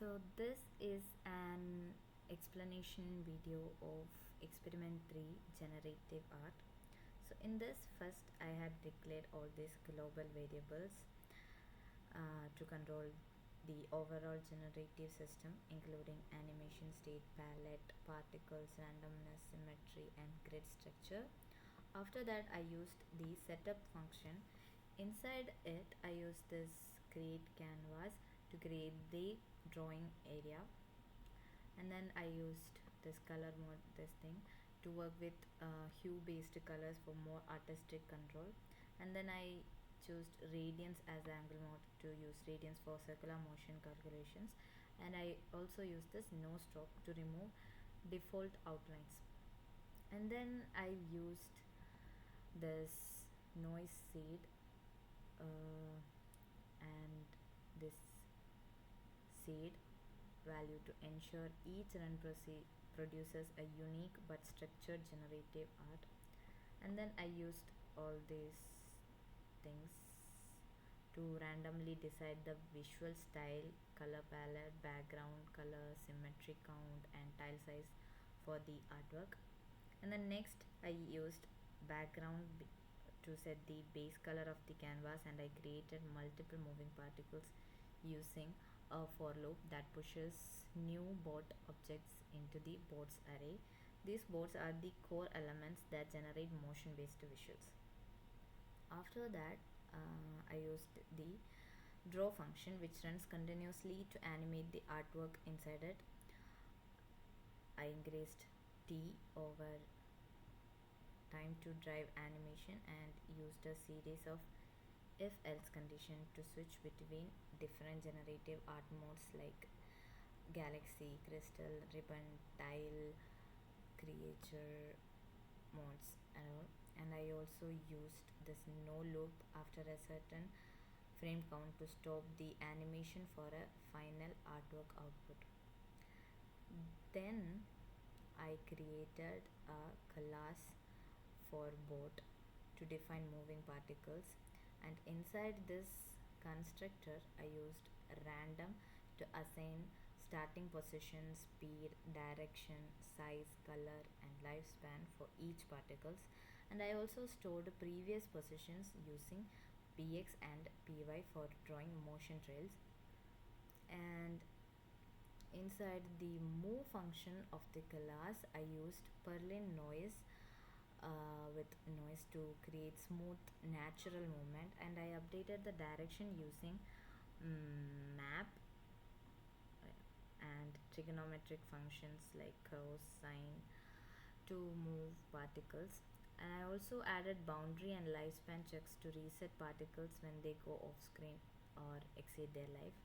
So this is an explanation video of experiment 3 generative art. So in this first I had declared all these global variables to control the overall generative system, including animation, state, palette, particles, randomness, symmetry and grid structure. After that I used the setup function. Inside it I used this create canvas to create the drawing area, and then I used this color mode, this thing, to work with hue based colors for more artistic control. And then I chose radiance as the angle mode to use radiance for circular motion calculations, and I also used this no stroke to remove default outlines. And then I used this noise seed and this seed value to ensure each run produces a unique but structured generative art. And then I used all these things to randomly decide the visual style, color palette, background color, symmetry count and tile size for the artwork. And then next I used to set the base color of the canvas, and I created multiple moving particles using a for loop that pushes new board objects into the boards array. These boards are the core elements that generate motion based visuals. After that, I used the draw function, which runs continuously to animate the artwork inside it. I increased t over time to drive animation and used a series of if else condition to switch between different generative art modes like galaxy, crystal, ribbon, tile, creature modes and all. And I also used this no loop after a certain frame count to stop the animation for a final artwork output. Then I created a class for bot to define moving particles, and inside this constructor I used random to assign starting position, speed, direction, size, color and lifespan for each particles. And I also stored previous positions using px and py for drawing motion trails. And inside the move function of the class I used Perlin noise with noise to create smooth natural movement, and I updated the direction using map and trigonometric functions like cosine to move particles. And I also added boundary and lifespan checks to reset particles when they go off screen or exceed their life.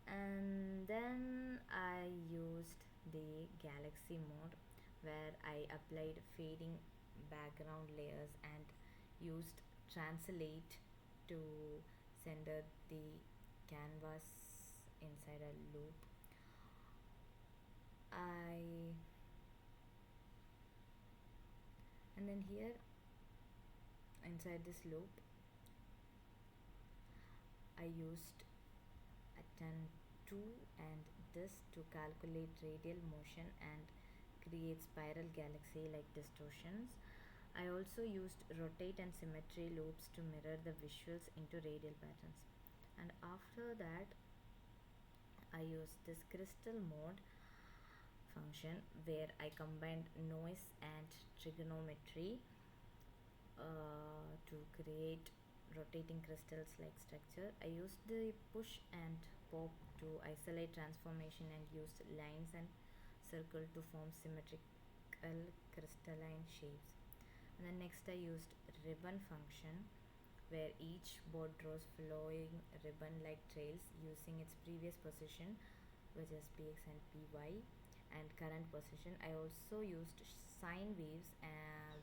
And then I used the galaxy mode where I applied fading background layers and used translate to center the canvas inside a loop. I and then here inside this loop I used attend to and this to calculate radial motion and create spiral galaxy like distortions. I also used rotate and symmetry loops to mirror the visuals into radial patterns. And after that I used this crystal mode function where I combined noise and trigonometry to create rotating crystals like structure. I used the push and pop to isolate transformation and used lines and circle to form symmetrical crystalline shapes. And then next I used ribbon function where each board draws flowing ribbon like trails using its previous position, which is px and py, and current position. I also used sine waves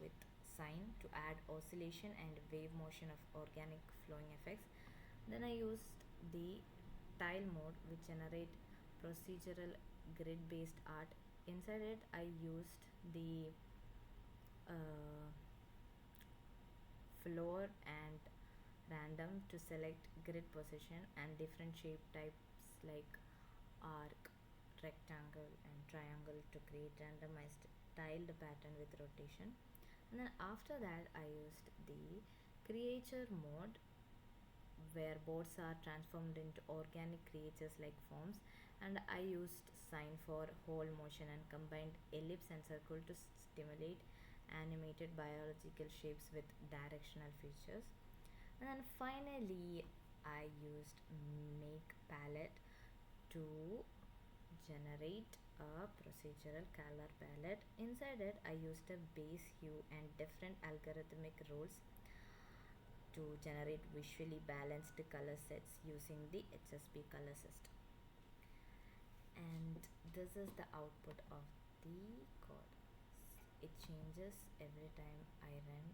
with sine to add oscillation and wave motion of organic flowing effects. Then I used the tile mode which generate procedural grid based art. Inside it I used the floor and random to select grid position, and different shape types like arc, rectangle, and triangle to create randomized tiled pattern with rotation. And then after that, I used the creature mode where boards are transformed into organic creatures like forms, and I used sine for whole motion and combined ellipse and circle to stimulate animated biological shapes with directional features. And then finally, I used make palette to generate a procedural color palette. Inside it, I used a base hue and different algorithmic rules to generate visually balanced color sets using the HSP color system. And this is the output of the code. It changes every time I run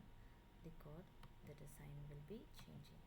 the code. The design will be changing.